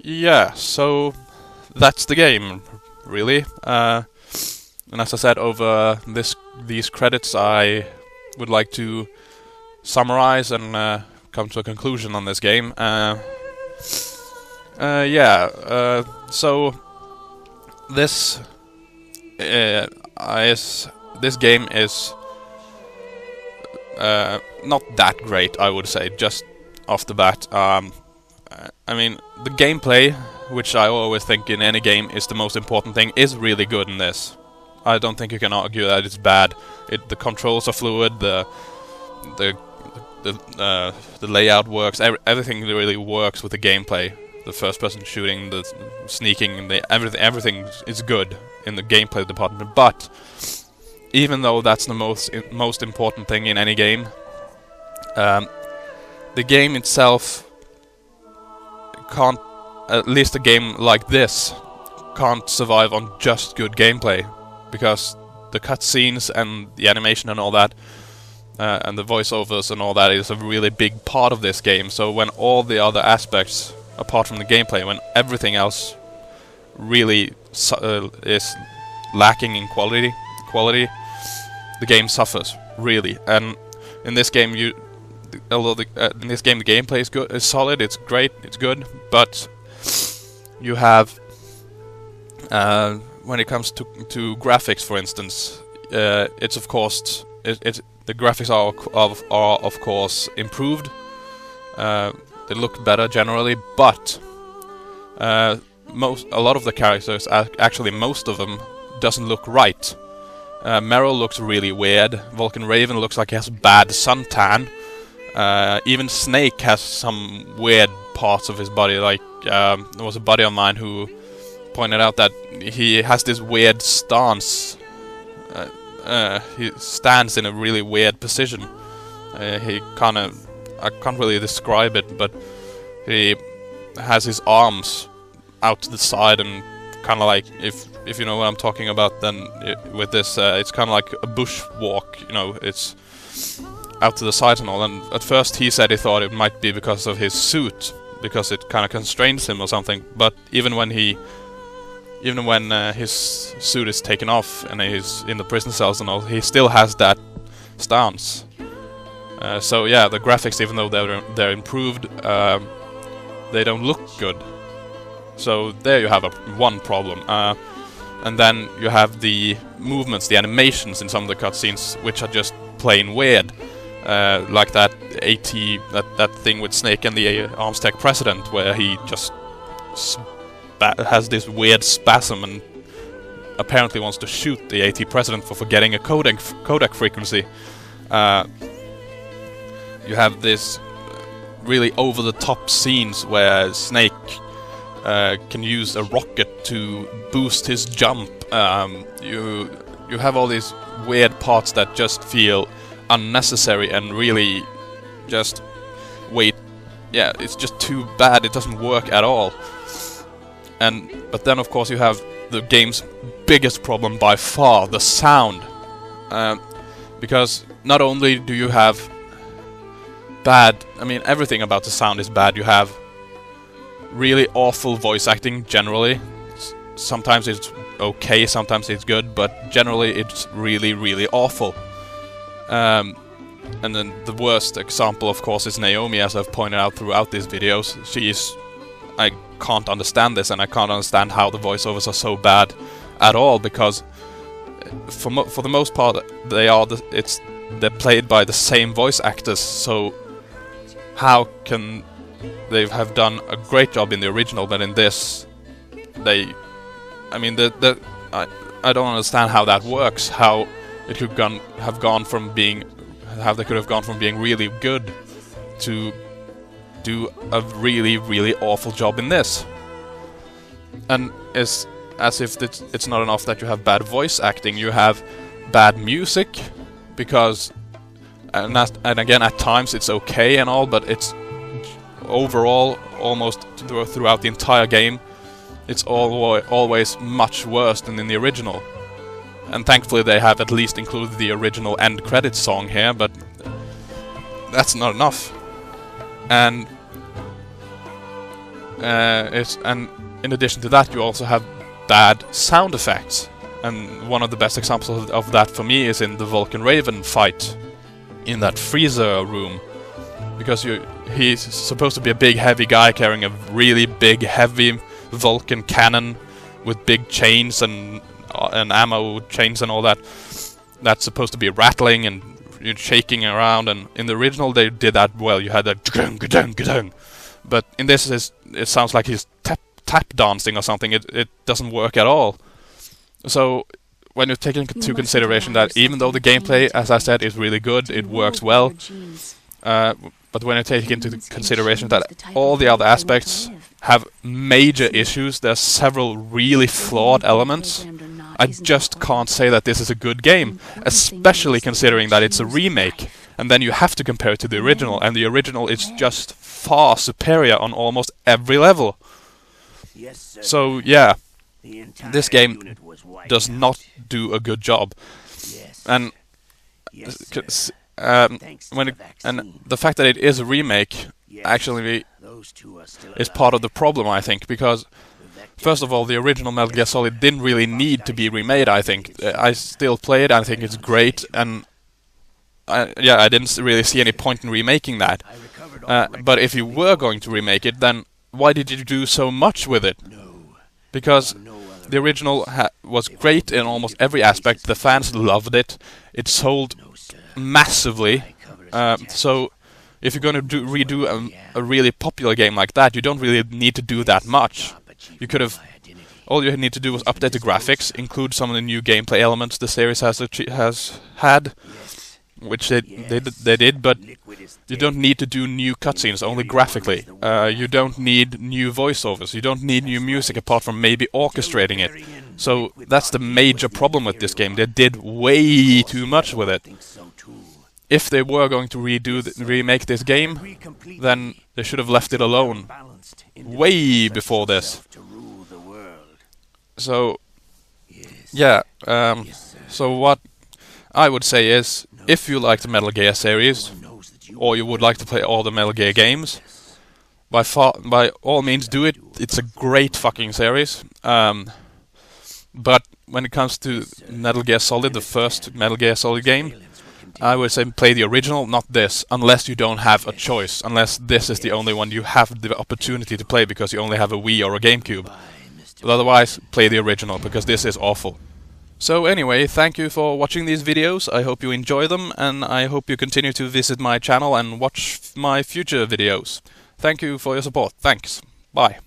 Yeah, so that's the game, really. And as I said, over these credits, I would like to summarize and come to a conclusion on this game. So this this game is not that great, I would say, just off the bat. I mean, the gameplay, which I always think in any game is the most important thing, is really good in this. I don't think you can argue that it's bad. The controls are fluid, the layout works, everything really works with the gameplay. The first-person shooting, the sneaking, everything is good in the gameplay department. But even though that's the most important thing in any game, the game itself can't. At least a game like this can't survive on just good gameplay, because the cutscenes and the animation and all that, and the voiceovers and all that is a really big part of this game. So when all the other aspects, apart from the gameplay, when everything else really is lacking in quality, the game suffers really. And in this game, the gameplay is good, is solid, it's great, it's good, but you have when it comes to graphics, for instance, it's of course the graphics are of course improved. They look better generally, but a lot of the characters, actually most of them, doesn't look right. Meryl looks really weird. Vulcan Raven looks like he has bad suntan. Even Snake has some weird parts of his body, like there was a buddy of mine who pointed out that he has this weird stance. He stands in a really weird position. I can't really describe it, but he has his arms out to the side and kind of like, if you know what I'm talking about, then with this, it's kind of like a bushwalk, you know, it's out to the sides and all. And at first he said he thought it might be because of his suit, because it kind of constrains him or something. But even when his suit is taken off and he's in the prison cells and all, he still has that stance. So yeah, the graphics, even though they're improved, they don't look good. So there you have one problem. And then you have the movements, the animations in some of the cutscenes, which are just plain weird. Like that that thing with Snake and the Arms Tech President, where he just has this weird spasm and apparently wants to shoot the AT President for forgetting a codec frequency. You have this really over-the-top scenes where Snake can use a rocket to boost his jump. You have all these weird parts that just feel unnecessary and really just it's just too bad. It doesn't work at all. But then of course you have the game's biggest problem by far, the sound. Because not only do you have everything about the sound is bad. You have really awful voice acting generally. Sometimes it's okay, sometimes it's good, but generally it's really, really awful. And then the worst example, of course, is Naomi, as I've pointed out throughout these videos. I can't understand this, and I can't understand how the voiceovers are so bad at all, because for the most part they're played by the same voice actors. So how can they have done a great job in the original, but in this I don't understand how that works. How they could have gone from being really good to do a really, really awful job in this. And it's as if it's not enough that you have bad voice acting, you have bad music, because and again, at times it's okay and all, but it's overall, almost throughout the entire game, it's always much worse than in the original. And thankfully they have at least included the original end credits song here, but that's not enough. And and in addition to that, you also have bad sound effects. And one of the best examples of that for me is in the Vulcan Raven fight in that freezer room, because he's supposed to be a big heavy guy carrying a really big heavy Vulcan cannon with big chains and ammo chains and all that. That's supposed to be rattling and shaking around, and in the original they did that well. You had that gadung, but in this it sounds like he's tap dancing or something. It doesn't work at all. So when you take into consideration that even though the gameplay, as I said, is really good, it works well, but when you take into consideration that all the other aspects have major issues, there's several really flawed elements, I just can't say that this is a good game, especially considering that it's a remake, and then you have to compare it to the original, and the original is just far superior on almost every level. So yeah, this game does not do a good job, and the fact that it is a remake actually is part of the problem, I think, because first of all, the original Metal Gear Solid didn't really need to be remade, I think. I still play it, I think it's great, and I didn't really see any point in remaking that. But if you were going to remake it, then why did you do so much with it? Because the original was great in almost every aspect, the fans loved it, it sold massively, so if you're going to redo a really popular game like that, you don't really need to do that much. You could have... all you need to do was update the graphics, include some of the new gameplay elements the series has had, which they did, but you don't need to do new cutscenes, only graphically. You don't need new voiceovers, you don't need new music apart from maybe orchestrating it. So that's the major problem with this game. They did way too much with it. If they were going to remake this game, then they should have left it alone way before this. So yeah, so what I would say is, if you like the Metal Gear series, or you would like to play all the Metal Gear games, by all means do it. It's a great fucking series. But when it comes to Metal Gear Solid, the first Metal Gear Solid game, I would say play the original, not this, unless you don't have a choice, unless this is the only one you have the opportunity to play because you only have a Wii or a GameCube. But otherwise, play the original, because this is awful. So anyway, thank you for watching these videos, I hope you enjoy them, and I hope you continue to visit my channel and watch my future videos. Thank you for your support, thanks, bye.